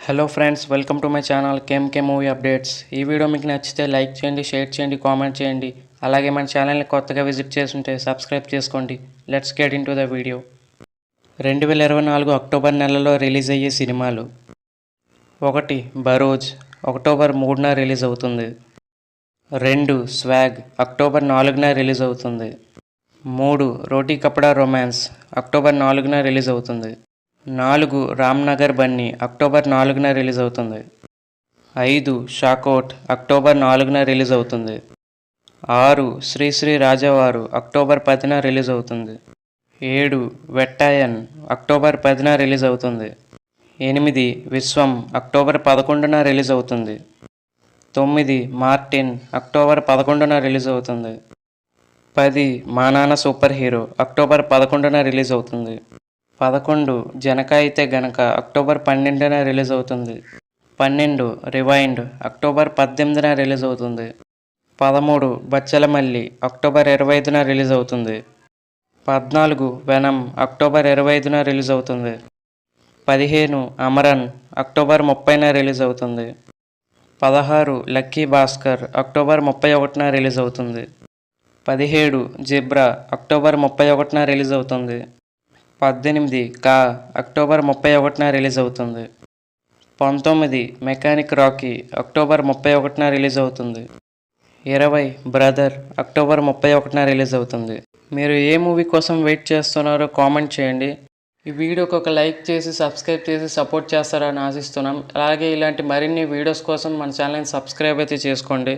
Hello friends, welcome to my channel KMK movie updates. ఈ video మీకు నచ్చితే like చేయండి, షేర్ చేయండి, కామెంట్ చేయండి. అలాగే మన ఛానల్ని కొత్తగా విజిట్ చేస్తుంటే సబ్స్క్రైబ్ చేసుకోండి. Let's get in to the video. 2024 October నెలలో రిలీజ్ అయ్యే సినిమాలు: 1 బరోజ్ అక్టోబర్ 3న రిలీజ్ అవుతుంది. 2 స్వాగ్ అక్టోబర్ 4న రిలీజ్ అవుతుంది. 3 రోటీ కపడా రొమాన్స్ అక్టోబర్ 4న రిలీజ్ అవుతుంది. 4 రామ్నగర్ బన్నీ అక్టోబర్ 4న రిలీజ్ అవుతుంది. 5 షాకోట్ అక్టోబర్ 4న రిలీజ్ అవుతుంది. 6 శ్రీ శ్రీ రాజావారు అక్టోబర్ 10న రిలీజ్ అవుతుంది. 7 వెట్టాయన్ అక్టోబర్ 10న రిలీజ్ అవుతుంది. 8 విశ్వం అక్టోబర్ 11న రిలీజ్ అవుతుంది. 9 మార్టిన్ అక్టోబర్ 11న రిలీజ్ అవుతుంది. 10 మా నాన్న సూపర్ హీరో అక్టోబర్ 11న రిలీజ్ అవుతుంది. 11 జనక అయితే గనక అక్టోబర్ 12న రిలీజ్ అవుతుంది. 12 రివైండ్ అక్టోబర్ 18న రిలీజ్ అవుతుంది. 13 బచ్చలమల్లి అక్టోబర్ 25న రిలీజ్ అవుతుంది. 14 వెనం అక్టోబర్ 25న రిలీజ్ అవుతుంది. 15 అమరన్ అక్టోబర్ 30న రిలీజ్ అవుతుంది. 16 లక్కీ భాస్కర్ అక్టోబర్ 31న రిలీజ్ అవుతుంది. 17 జిబ్రా అక్టోబర్ 31న రిలీజ్ అవుతుంది. 18 కా అక్టోబర్ 31న రిలీజ్ అవుతుంది. 19 మెకానిక్ రాకీ అక్టోబర్ 31న రిలీజ్ అవుతుంది. 20 బ్రదర్ అక్టోబర్ 31న రిలీజ్ అవుతుంది. మీరు ఏ మూవీ కోసం వెయిట్ చేస్తున్నారో కామెంట్ చేయండి. ఈ వీడియోకి ఒక లైక్ చేసి సబ్స్క్రైబ్ చేసి సపోర్ట్ చేస్తారని ఆశిస్తున్నాం. అలాగే ఇలాంటి మరిన్ని వీడియోస్ కోసం మన ఛానల్ని సబ్స్క్రైబ్ అయితే చేసుకోండి.